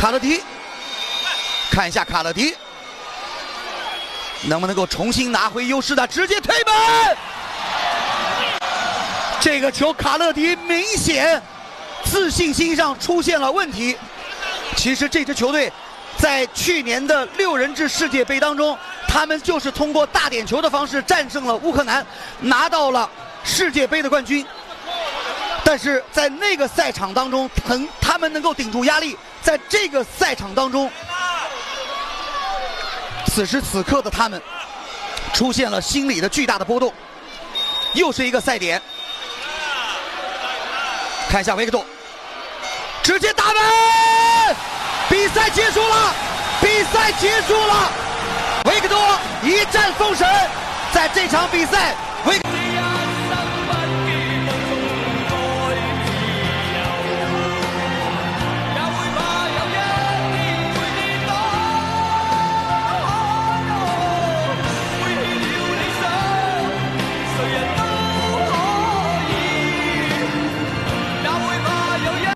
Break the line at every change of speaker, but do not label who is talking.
卡勒迪，看一下卡勒迪能不能够重新拿回优势的，直接推门。这个球卡勒迪明显自信心上出现了问题。其实这支球队在去年的6人制世界杯当中，他们就是通过大点球的方式战胜了乌克兰，拿到了世界杯的冠军。但是在那个赛场当中，他们能够顶住压力，在这个赛场当中，此时此刻的他们出现了心理的巨大的波动。又是一个赛点，看一下维克多，直接打门，比赛结束了，比赛结束了，维克多一战封神，在这场比赛